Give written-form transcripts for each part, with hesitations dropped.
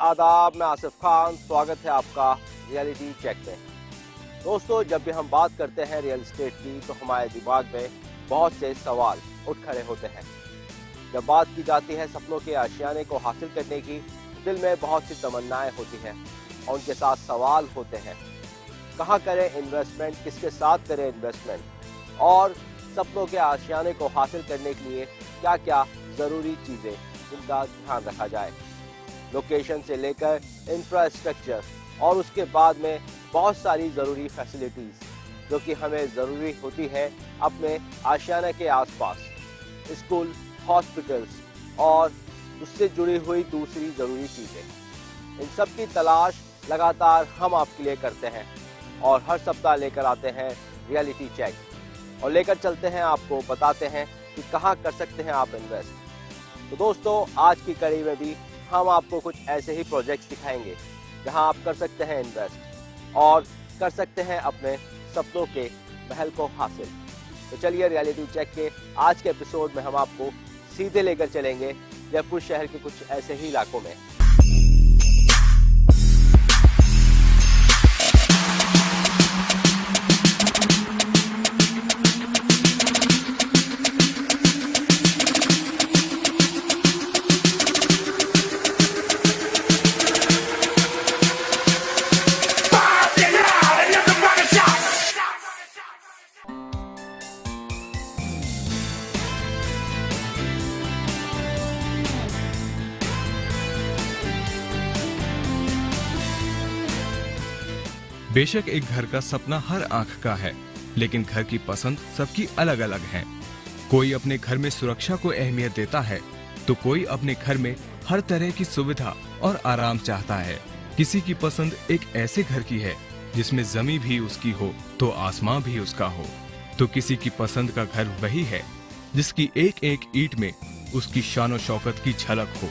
आदाब, मैं आसिफ खान। स्वागत है आपका रियलिटी चेक में। दोस्तों, जब भी हम बात करते हैं रियल एस्टेट की तो हमारे दिमाग में बहुत से सवाल उठ खड़े होते हैं। जब बात की जाती है सपनों के आशियाने को हासिल करने की, दिल में बहुत सी तमन्नाएं होती हैं और उनके साथ सवाल होते हैं। कहाँ करें इन्वेस्टमेंट, किसके साथ करें इन्वेस्टमेंट, और सपनों के आशियाने को हासिल करने के लिए क्या क्या ज़रूरी चीज़ें जिनका ध्यान रखा जाए। लोकेशन से लेकर इंफ्रास्ट्रक्चर और उसके बाद में बहुत सारी ज़रूरी फैसिलिटीज़ जो कि हमें ज़रूरी होती है अपने आशियाना के आसपास, स्कूल, हॉस्पिटल्स और उससे जुड़ी हुई दूसरी ज़रूरी चीज़ें। इन सब की तलाश लगातार हम आपके लिए करते हैं और हर सप्ताह लेकर आते हैं रियलिटी चेक और लेकर चलते हैं, आपको बताते हैं कि कहाँ कर सकते हैं आप इन्वेस्ट। तो दोस्तों, आज की कड़ी में भी हम आपको कुछ ऐसे ही प्रोजेक्ट्स दिखाएंगे जहां आप कर सकते हैं इन्वेस्ट और कर सकते हैं अपने सपनों के महल को हासिल। तो चलिए, रियलिटी चेक के आज के एपिसोड में हम आपको सीधे लेकर चलेंगे जयपुर शहर के कुछ ऐसे ही इलाकों में। बेशक एक घर का सपना हर आंख का है, लेकिन घर की पसंद सबकी अलग अलग है। कोई अपने घर में सुरक्षा को अहमियत देता है तो कोई अपने घर में हर तरह की सुविधा और आराम चाहता है। किसी की पसंद एक ऐसे घर की है जिसमें जमीन भी उसकी हो तो आसमां भी उसका हो, तो किसी की पसंद का घर वही है जिसकी एक एक ईंट में उसकी शान शौकत की झलक हो।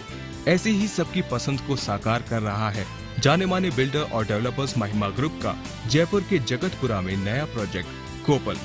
ऐसी ही सबकी पसंद को साकार कर रहा है जाने माने बिल्डर और डेवलपर्स महिमा ग्रुप का जयपुर के जगतपुरा में नया प्रोजेक्ट कोपल।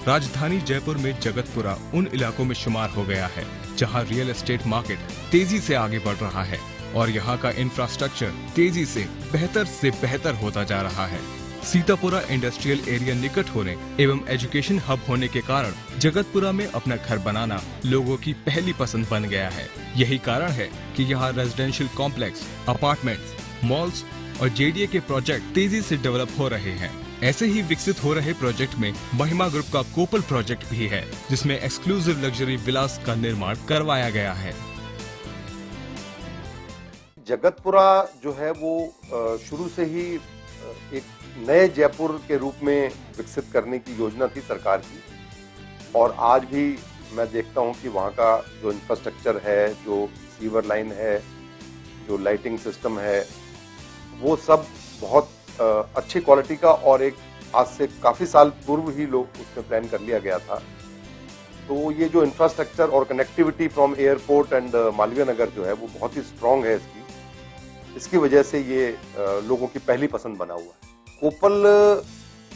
राजधानी जयपुर में जगतपुरा उन इलाकों में शुमार हो गया है जहां रियल एस्टेट मार्केट तेजी से आगे बढ़ रहा है और यहां का इंफ्रास्ट्रक्चर तेजी से बेहतर होता जा रहा है। सीतापुरा इंडस्ट्रियल एरिया निकट होने एवं एजुकेशन हब होने के कारण जगतपुरा में अपना घर बनाना लोगों की पहली पसंद बन गया है। यही कारण है कि यहाँ रेजिडेंशियल कॉम्प्लेक्स, अपार्टमेंट्स, मॉल्स और जेडीए के प्रोजेक्ट तेजी से डेवलप हो रहे हैं। ऐसे ही विकसित हो रहे प्रोजेक्ट में महिमा ग्रुप का कोपल प्रोजेक्ट भी है, जिसमें एक्सक्लूसिव लग्जरी विलास का निर्माण करवाया गया है। जगतपुरा जो है वो शुरू से ही एक नए जयपुर के रूप में विकसित करने की योजना थी सरकार की, और आज भी मैं देखता हूं कि वहां का जो इंफ्रास्ट्रक्चर है, जो सीवर लाइन है, जो लाइटिंग सिस्टम है, वो सब बहुत अच्छी क्वालिटी का, और एक आज से काफ़ी साल पूर्व ही लोग उसमें प्लान कर लिया गया था। तो ये जो इंफ्रास्ट्रक्चर और connectivity from airport and Malviya Nagar जो है वो बहुत ही स्ट्रांग है इसकी वजह से ये लोगों की पहली पसंद बना हुआ है। कोपल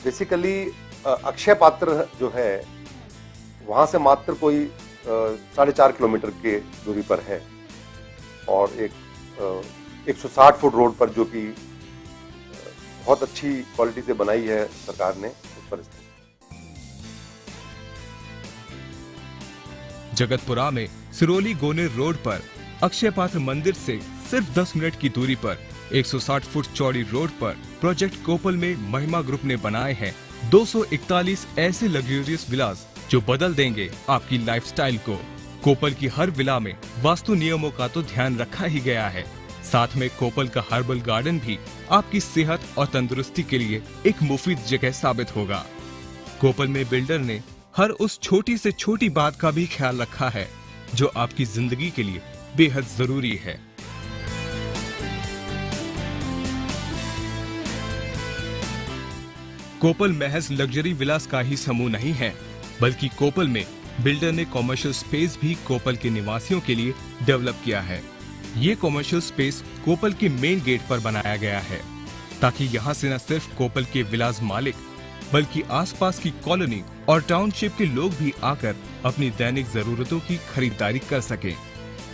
बेसिकली अक्षय पात्र जो है वहाँ से मात्र कोई 4.5 किलोमीटर के दूरी पर है, और एक 160 फुट रोड पर, जो कि बहुत अच्छी क्वालिटी से बनाई है सरकार ने, उस पर स्थित। जगतपुरा में सिरोली गोनेर रोड पर अक्षय पात्र मंदिर से सिर्फ 10 मिनट की दूरी पर 160 फुट चौड़ी रोड पर प्रोजेक्ट कोपल में महिमा ग्रुप ने बनाए हैं 241 ऐसे लग्जरियस विलास जो बदल देंगे आपकी लाइफस्टाइल को। कोपल की हर विला में वास्तु नियमों का तो ध्यान रखा ही गया है, साथ में कोपल का हर्बल गार्डन भी आपकी सेहत और तंदुरुस्ती के लिए एक मुफीद जगह साबित होगा। कोपल में बिल्डर ने हर उस छोटी से छोटी बात का भी ख्याल रखा है जो आपकी जिंदगी के लिए बेहद जरूरी है। कोपल महज लग्जरी विलास का ही समूह नहीं है, बल्कि कोपल में बिल्डर ने कॉमर्शियल स्पेस भी कोपल के निवासियों के लिए डेवलप किया है। ये कॉमर्शियल स्पेस कोपल के मेन गेट पर बनाया गया है ताकि यहाँ से न सिर्फ कोपल के विलास मालिक बल्कि आसपास की कॉलोनी और टाउनशिप के लोग भी आकर अपनी दैनिक जरूरतों की खरीदारी कर सकें।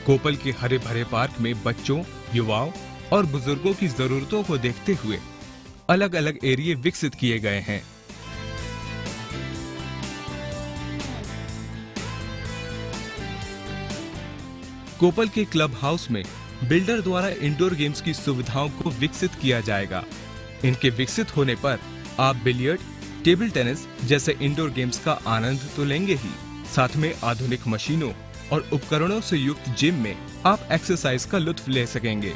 कोपल के हरे भरे पार्क में बच्चों, युवाओं और बुजुर्गों की जरूरतों को देखते हुए अलग अलग एरिया विकसित किए गए हैं। कोपल के क्लब हाउस में बिल्डर द्वारा इंडोर गेम्स की सुविधाओं को विकसित किया जाएगा। इनके विकसित होने पर आप बिलियर्ड, टेबल टेनिस जैसे इंडोर गेम्स का आनंद तो लेंगे ही, साथ में आधुनिक मशीनों और उपकरणों से युक्त जिम में आप एक्सरसाइज का लुत्फ ले सकेंगे।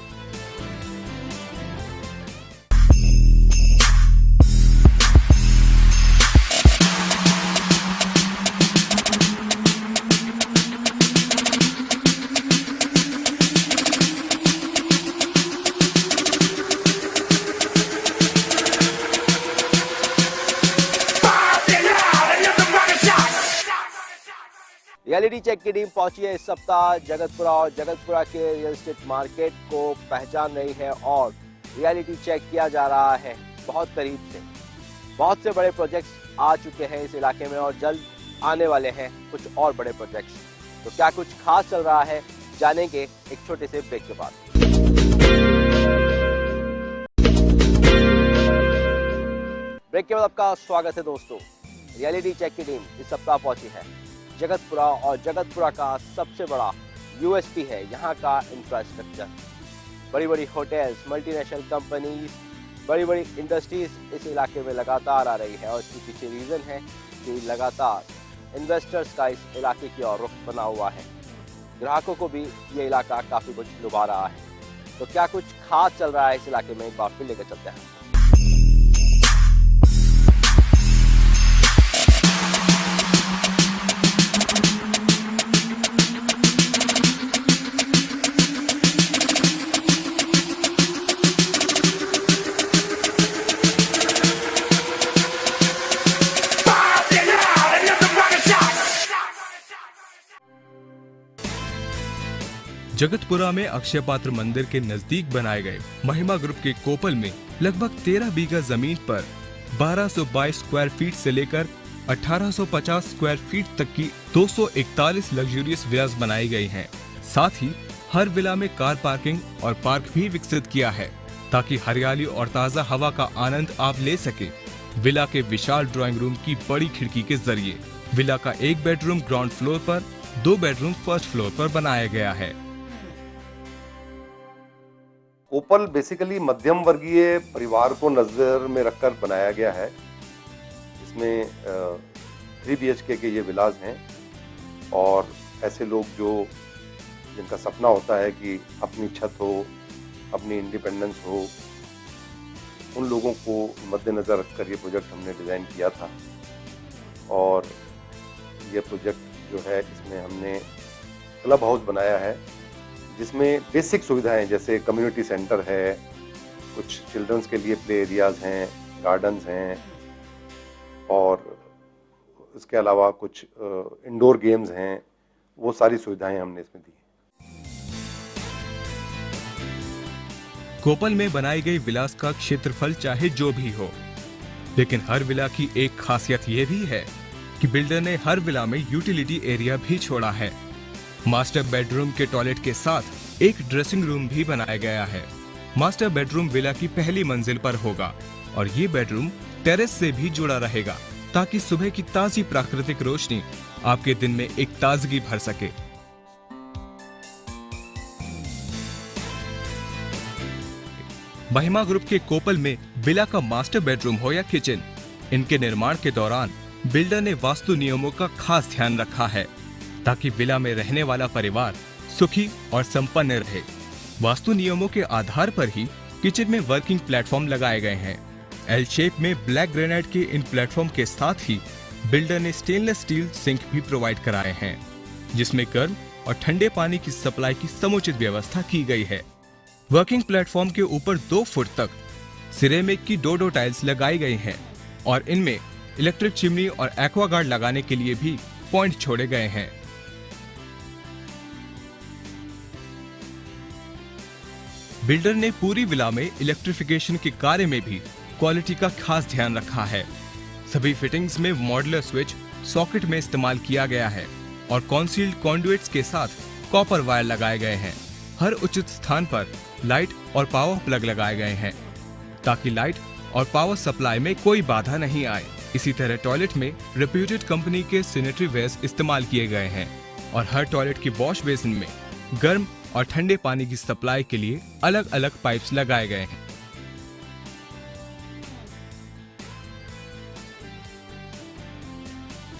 रियलिटी चेक की टीम पहुंची है इस सप्ताह जगतपुरा और जगतपुरा के रियल एस्टेट मार्केट को पहचान रही है और रियलिटी चेक किया जा रहा है बहुत करीब से। बहुत से बड़े प्रोजेक्ट्स आ चुके हैं इस इलाके में और जल्द आने वाले हैं कुछ और बड़े प्रोजेक्ट्स। तो क्या कुछ खास चल रहा है, जानेंगे एक छोटे से ब्रेक के बाद। ब्रेक के बाद आपका स्वागत है दोस्तों। रियलिटी चेक की टीम इस सप्ताह पहुंची है जगतपुरा और जगतपुरा का सबसे बड़ा यूएसपी है यहाँ का इंफ्रास्ट्रक्चर। बड़ी बड़ी होटल्स, मल्टीनेशनल कंपनीज, बड़ी बड़ी इंडस्ट्रीज इस इलाके में लगातार आ रही है और इसके पीछे रीजन है कि लगातार इन्वेस्टर्स का इस इलाके की ओर रुख बना हुआ है। ग्राहकों को भी ये इलाका काफी कुछ लुभा रहा है। तो क्या कुछ खास चल रहा है इस इलाके में, एक बार फिर लेकर चलते हैं। जगतपुरा में अक्षय पात्र मंदिर के नजदीक बनाए गए महिमा ग्रुप के कोपल में लगभग 13 बीघा जमीन पर 1222 स्क्वायर फीट से लेकर 1850 स्क्वायर फीट तक की 241 लग्जरियस विलास बनाई गई हैं। साथ ही हर विला में कार पार्किंग और पार्क भी विकसित किया है ताकि हरियाली और ताज़ा हवा का आनंद आप ले सके। विला के विशाल ड्राइंग रूम की बड़ी खिड़की के जरिए विला का एक बेडरूम ग्राउंड फ्लोर पर, 2 बेडरूम फर्स्ट फ्लोर पर बनाया गया है। कोपल बेसिकली मध्यम वर्गीय परिवार को नजर में रखकर बनाया गया है। इसमें 3 BHK के ये विलास हैं और ऐसे लोग जिनका सपना होता है कि अपनी छत हो, अपनी इंडिपेंडेंस हो, उन लोगों को मद्देनजर रखकर ये प्रोजेक्ट हमने डिज़ाइन किया था। और ये प्रोजेक्ट जो है इसमें हमने क्लब हाउस बनाया है जिसमें बेसिक सुविधाएं जैसे कम्युनिटी सेंटर है, कुछ चिल्ड्रंस के लिए प्ले एरियाज हैं, गार्डन्स हैं और इसके अलावा कुछ इंडोर गेम्स हैं। वो सारी सुविधाएं हमने इसमें दी। कोपल में बनाई गई विलास का क्षेत्रफल चाहे जो भी हो, लेकिन हर विला की एक खासियत ये भी है कि बिल्डर ने हर विला में यूटिलिटी एरिया भी छोड़ा है। मास्टर बेडरूम के टॉयलेट के साथ एक ड्रेसिंग रूम भी बनाया गया है। मास्टर बेडरूम विला की पहली मंजिल पर होगा और ये बेडरूम टेरेस से भी जुड़ा रहेगा ताकि सुबह की ताजी प्राकृतिक रोशनी आपके दिन में एक ताजगी भर सके। महिमा ग्रुप के कोपल में विला का मास्टर बेडरूम हो या किचन, इनके निर्माण के दौरान बिल्डर ने वास्तु नियमों का खास ध्यान रखा है ताकि विला में रहने वाला परिवार सुखी और संपन्न रहे। वास्तु नियमों के आधार पर ही किचन में वर्किंग प्लेटफॉर्म लगाए गए हैं। एल शेप में ब्लैक ग्रेनाइट के इन प्लेटफॉर्म के साथ ही बिल्डर ने स्टेनलेस स्टील सिंक भी प्रोवाइड कराए हैं जिसमें गर्म और ठंडे पानी की सप्लाई की समुचित व्यवस्था की गई है। वर्किंग प्लेटफॉर्म के ऊपर 2 फुट तक सिरेमिक की डोडो टाइल्स लगाई गई हैं और इनमें इलेक्ट्रिक चिमनी और एक्वागार्ड लगाने के लिए भी पॉइंट छोड़े गए हैं। बिल्डर ने पूरी विला में इलेक्ट्रिफिकेशन के कार्य में भी क्वालिटी का खास ध्यान रखा है। सभी फिटिंग्स में मॉड्यूलर स्विच सॉकेट में इस्तेमाल किया गया है और कॉन्सील्ड कॉन्डुइट्स के साथ कॉपर वायर लगाए गए हैं। हर उचित स्थान पर लाइट और पावर प्लग लगाए गए हैं ताकि लाइट और पावर सप्लाई में कोई बाधा नहीं आए। इसी तरह टॉयलेट में रेप्यूटेड कंपनी के सैनिटरी वेयर्स इस्तेमाल किए गए हैं और हर टॉयलेट की वॉश बेसिन में गर्म और ठंडे पानी की सप्लाई के लिए अलग अलग पाइप्स लगाए गए हैं।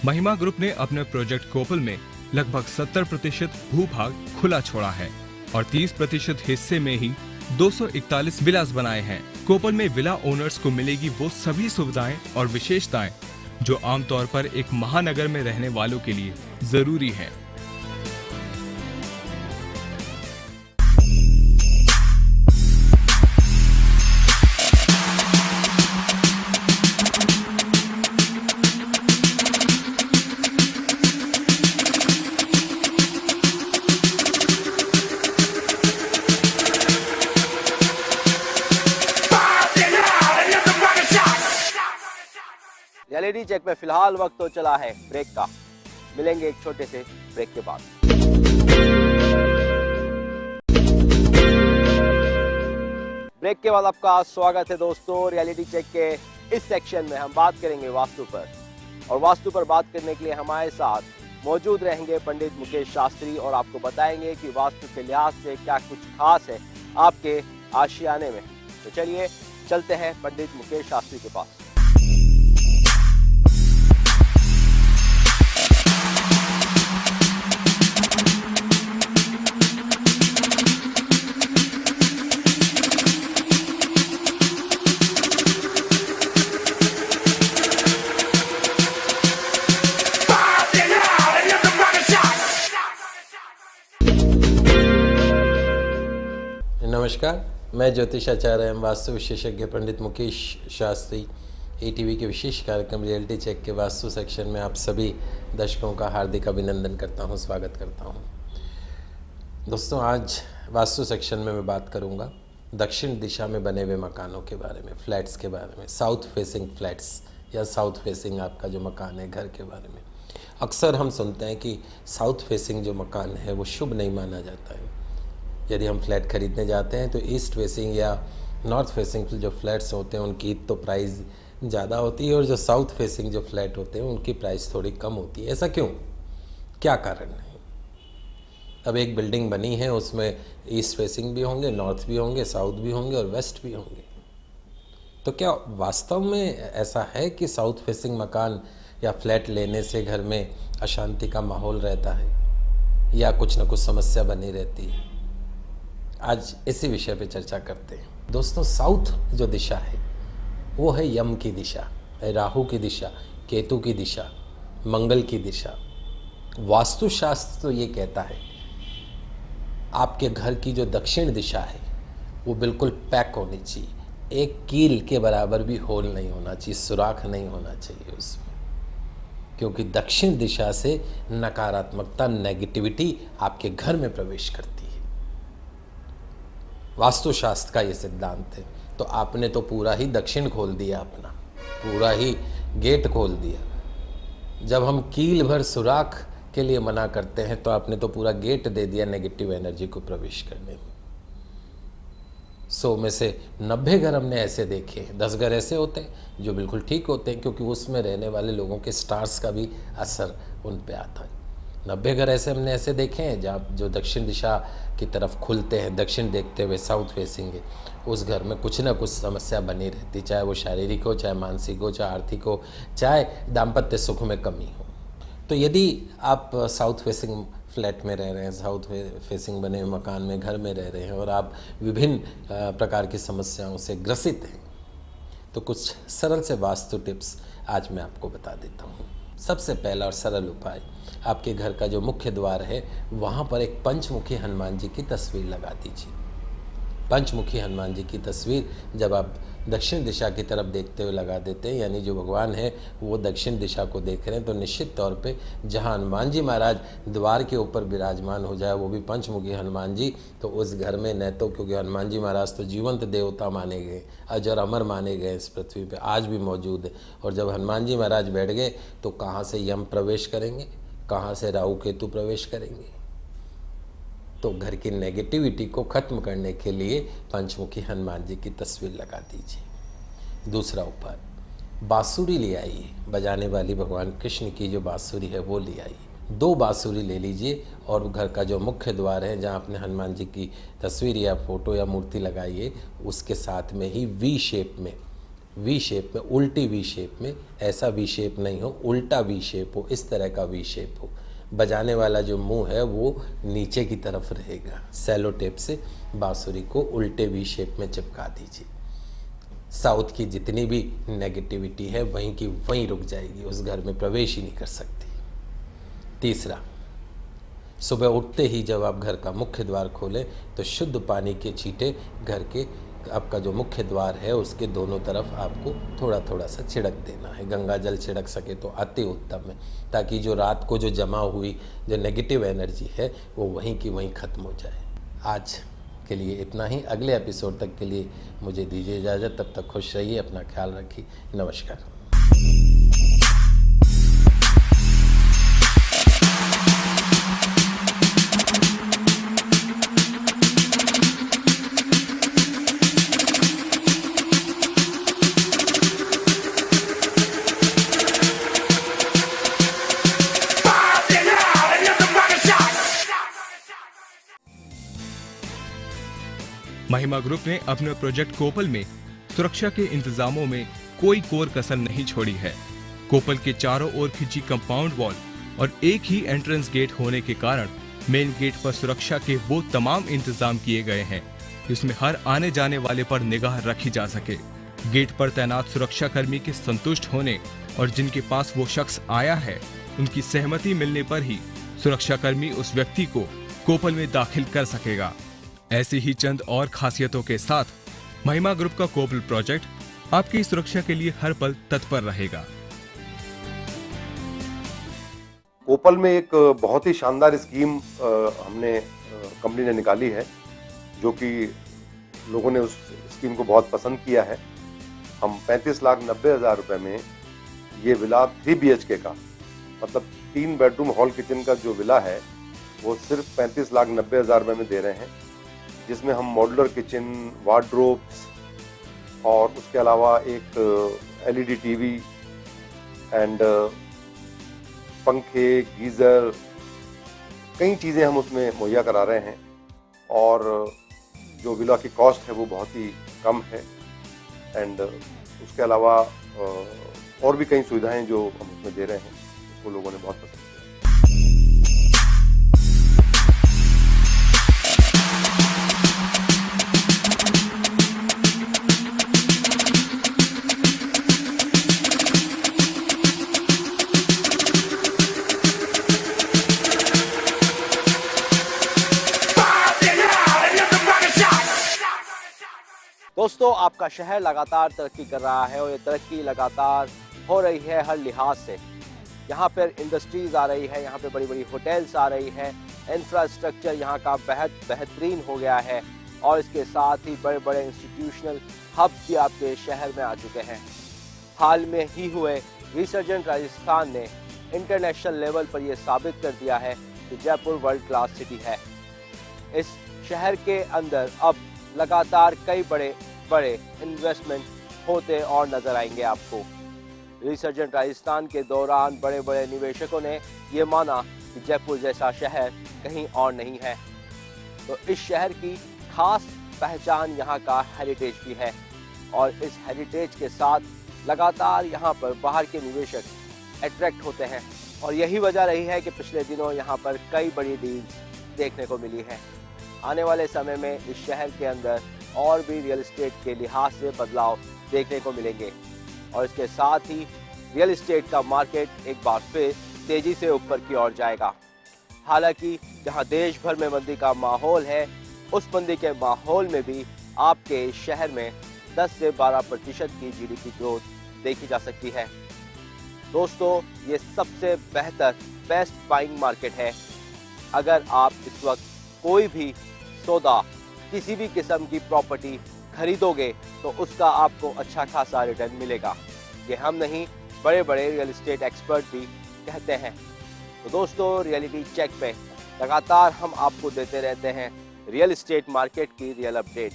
महिमा ग्रुप ने अपने प्रोजेक्ट कोपल में लगभग 70% भूभाग खुला छोड़ा है और 30% हिस्से में ही 241 विलास बनाए हैं। कोपल में विला ओनर्स को मिलेगी वो सभी सुविधाएं और विशेषताएं जो आमतौर पर एक महानगर में रहने वालों के लिए जरूरी है। रियलिटी चेक में फिलहाल वक्त तो चला है ब्रेक का। मिलेंगे एक छोटे से ब्रेक के बाद। ब्रेक के बाद आपका स्वागत है दोस्तों। रियलिटी चेक के इस सेक्शन में हम बात करेंगे वास्तु पर, और वास्तु पर बात करने के लिए हमारे साथ मौजूद रहेंगे पंडित मुकेश शास्त्री और आपको बताएंगे कि वास्तु के लिहाज से क्या कुछ खास है आपके आशियाने में। तो चलिए चलते हैं पंडित मुकेश शास्त्री के पास। नमस्कार, मैं ज्योतिषाचार्य एवं वास्तु विशेषज्ञ पंडित मुकेश शास्त्री ATV के विशेष कार्यक्रम रियलिटी चेक के वास्तु सेक्शन में आप सभी दर्शकों का हार्दिक अभिनंदन करता हूं, स्वागत करता हूं। दोस्तों, आज वास्तु सेक्शन में मैं बात करूंगा दक्षिण दिशा में बने हुए मकानों के बारे में, फ्लैट्स के बारे में, साउथ फेसिंग फ्लैट्स या साउथ फेसिंग आपका जो मकान है घर के बारे में। अक्सर हम सुनते हैं कि साउथ फेसिंग जो मकान है वो शुभ नहीं माना जाता है। यदि हम फ्लैट खरीदने जाते हैं तो ईस्ट फेसिंग या नॉर्थ फेसिंग जो फ्लैट्स होते हैं उनकी तो प्राइस ज़्यादा होती है और जो साउथ फेसिंग जो फ्लैट होते हैं उनकी प्राइस थोड़ी कम होती है। ऐसा क्यों, क्या कारण है? अब एक बिल्डिंग बनी है, उसमें ईस्ट फेसिंग भी होंगे, नॉर्थ भी होंगे, साउथ भी होंगे और वेस्ट भी होंगे। तो क्या वास्तव में ऐसा है कि साउथ फेसिंग मकान या फ्लैट लेने से घर में अशांति का माहौल रहता है या कुछ ना कुछ समस्या बनी रहती है? आज इसी विषय पे चर्चा करते हैं। दोस्तों, साउथ जो दिशा है वो है यम की दिशा, राहु की दिशा, केतु की दिशा, मंगल की दिशा। वास्तुशास्त्र तो ये कहता है आपके घर की जो दक्षिण दिशा है वो बिल्कुल पैक होनी चाहिए, एक कील के बराबर भी होल नहीं होना चाहिए, सुराख नहीं होना चाहिए उसमें, क्योंकि दक्षिण दिशा से नकारात्मकता, नेगेटिविटी आपके घर में प्रवेश करती है। वास्तुशास्त्र का ये सिद्धांत है। तो आपने तो पूरा ही दक्षिण खोल दिया, अपना पूरा ही गेट खोल दिया। जब हम कील भर सुराख के लिए मना करते हैं तो आपने तो पूरा गेट दे दिया नेगेटिव एनर्जी को प्रवेश करने में। 100 में से 90 घर हमने ऐसे देखे हैं, 10 घर ऐसे होते हैं जो बिल्कुल ठीक होते हैं, क्योंकि उसमें रहने वाले लोगों के स्टार्स का भी असर उन पे आता है। 90 घर ऐसे हमने ऐसे देखे हैं जहाँ जो दक्षिण दिशा की तरफ खुलते हैं, दक्षिण देखते हुए साउथ फेसिंग है, उस घर में कुछ ना कुछ समस्या बनी रहती, चाहे वो शारीरिक हो, चाहे मानसिक हो, चाहे आर्थिक हो, चाहे दाम्पत्य सुख में कमी हो। तो यदि आप साउथ फेसिंग फ्लैट में रह रहे हैं, साउथ फेसिंग बने हुए मकान में, घर में रह रहे हैं और आप विभिन्न प्रकार की समस्याओं से ग्रसित हैं, तो कुछ सरल से वास्तु टिप्स आज मैं आपको बता देता हूँ। सबसे पहला और सरल उपाय, आपके घर का जो मुख्य द्वार है वहाँ पर एक पंचमुखी हनुमान जी की तस्वीर लगा दीजिए। पंचमुखी हनुमान जी की तस्वीर जब आप दक्षिण दिशा की तरफ देखते हुए लगा देते हैं, यानी जो भगवान है वो दक्षिण दिशा को देख रहे हैं, तो निश्चित तौर पे जहां हनुमान जी महाराज द्वार के ऊपर विराजमान हो जाए, वो भी पंचमुखी हनुमान जी, तो उस घर में न तो, क्योंकि हनुमान जी महाराज तो जीवंत देवता माने गए, अजर अमर माने गए, इस पृथ्वी पे आज भी मौजूद है। और जब हनुमान जी महाराज बैठ गए तो कहाँ से यम प्रवेश करेंगे, कहाँ से राहु केतु प्रवेश करेंगे। तो घर की नेगेटिविटी को खत्म करने के लिए पंचमुखी हनुमान जी की तस्वीर लगा दीजिए। दूसरा उपाय, बांसुरी ले आइए, बजाने वाली भगवान कृष्ण की जो बांसुरी है वो ले आइए। 2 बांसुरी ले लीजिए और घर का जो मुख्य द्वार है जहाँ आपने हनुमान जी की तस्वीर या फोटो या मूर्ति लगाई है, उसके साथ में ही वी शेप में, उल्टी वी शेप में, ऐसा वी शेप नहीं हो, उल्टा वी शेप हो, इस तरह का वी शेप हो। बजाने वाला जो मुंह है वो नीचे की तरफ रहेगा। सेलो टेप से बांसुरी को उल्टे वी शेप में चिपका दीजिए। साउथ की जितनी भी नेगेटिविटी है वहीं की वहीं रुक जाएगी, उस घर में प्रवेश ही नहीं कर सकती। तीसरा, सुबह उठते ही जब आप घर का मुख्य द्वार खोलें तो शुद्ध पानी के छींटे घर के, आपका जो मुख्य द्वार है उसके दोनों तरफ आपको थोड़ा थोड़ा सा छिड़क देना है। गंगा जल छिड़क सके तो अति उत्तम है, ताकि जो रात को जो जमा हुई जो नेगेटिव एनर्जी है वो वहीं की वहीं ख़त्म हो जाए। आज के लिए इतना ही, अगले एपिसोड तक के लिए मुझे दीजिए इजाज़त। तब तक खुश रहिए, अपना ख्याल रखिए। नमस्कार। महिमा ग्रुप ने अपने प्रोजेक्ट कोपल में सुरक्षा के इंतजामों में कोई कोर कसर नहीं छोड़ी है। कोपल के चारों ओर खिंची कंपाउंड वॉल और एक ही एंट्रेंस गेट होने के कारण मेन गेट पर सुरक्षा के वो तमाम इंतजाम किए गए हैं जिसमें हर आने जाने वाले पर निगाह रखी जा सके। गेट पर तैनात सुरक्षा कर्मी के संतुष्ट होने और जिनके पास वो शख्स आया है उनकी सहमति मिलने पर ही सुरक्षा कर्मी उस व्यक्ति को कोपल में दाखिल कर सकेगा। ऐसी ही चंद और खासियतों के साथ महिमा ग्रुप का कोपल प्रोजेक्ट आपकी सुरक्षा के लिए हर पल तत्पर रहेगा। कोपल में एक बहुत ही शानदार स्कीम हमने कंपनी ने निकाली है, जो कि लोगों ने उस स्कीम को बहुत पसंद किया है। हम 35,90,000 रुपए में ये विला 3 BHK का, मतलब 3 बेडरूम हॉल किचन का जो विला है वो सिर्फ 35,90,000 रुपए में दे रहे हैं, जिसमें हम मॉड्यूलर किचन, वार्डरोब्स और उसके अलावा एक LED टीवी एंड पंखे, गीज़र, कई चीज़ें हम उसमें मुहैया करा रहे हैं। और जो विला की कॉस्ट है वो बहुत ही कम है एंड उसके अलावा और भी कई सुविधाएं जो हम उसमें दे रहे हैं, उसको लोगों ने बहुत पसंद किया। दोस्तों, आपका शहर लगातार तरक्की कर रहा है और ये तरक्की लगातार हो रही है हर लिहाज से। यहाँ पर इंडस्ट्रीज आ रही है, यहाँ पे बड़ी बड़ी होटल्स आ रही है, इंफ्रास्ट्रक्चर यहाँ का बेहतरीन हो गया है और इसके साथ ही बड़े बड़े इंस्टीट्यूशनल हब भी आपके शहर में आ चुके हैं। हाल में ही हुए रिसर्जेंट राजस्थान ने इंटरनेशनल लेवल पर यह साबित कर दिया है कि जयपुर वर्ल्ड क्लास सिटी है। इस शहर के अंदर अब लगातार कई बड़े बड़े इन्वेस्टमेंट होते और नजर आएंगे आपको। रिसर्जेंट राजस्थान के दौरान बड़े बड़े निवेशकों ने ये माना कि जयपुर जैसा शहर कहीं और नहीं है। तो इस शहर की खास पहचान यहाँ का हेरिटेज भी है और इस हेरिटेज के साथ लगातार यहाँ पर बाहर के निवेशक अट्रैक्ट होते हैं और यही वजह रही है कि पिछले दिनों यहाँ पर कई बड़ी डील्स देखने को मिली है। आने वाले समय में इस शहर के अंदर और भी रियल एस्टेट के लिहाज से बदलाव देखने को मिलेंगे और इसके साथ ही रियल एस्टेट का मार्केट एक बार फिर तेजी से ऊपर की ओर जाएगा। हालांकि जहां देश भर में मंदी का माहौल है, उस मंदी के माहौल में भी आपके शहर में 10 से 12% की जीडीपी ग्रोथ देखी जा सकती है। दोस्तों, ये सबसे बेस्ट बाइंग मार्केट है। अगर आप इस वक्त कोई भी सौदा, किसी भी किस्म की प्रॉपर्टी खरीदोगे तो उसका आपको अच्छा खासा रिटर्न मिलेगा। ये हम नहीं, बड़े बड़े रियल एस्टेट एक्सपर्ट भी कहते हैं। तो दोस्तों, रियलिटी चेक पे लगातार हम आपको देते रहते हैं रियल एस्टेट मार्केट की रियल अपडेट,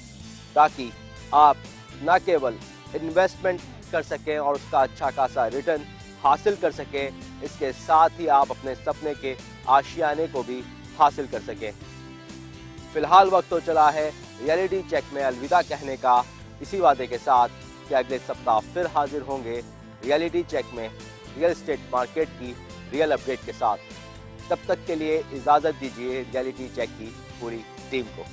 ताकि आप न केवल इन्वेस्टमेंट कर सकें और उसका अच्छा खासा रिटर्न हासिल कर सकें, इसके साथ ही आप अपने सपने के आशियाने को भी हासिल कर सकें। फिलहाल वक्त तो चला है रियलिटी चेक में अलविदा कहने का, इसी वादे के साथ कि अगले सप्ताह फिर हाजिर होंगे रियलिटी चेक में रियल एस्टेट मार्केट की रियल अपडेट के साथ। तब तक के लिए इजाज़त दीजिए रियलिटी चेक की पूरी टीम को।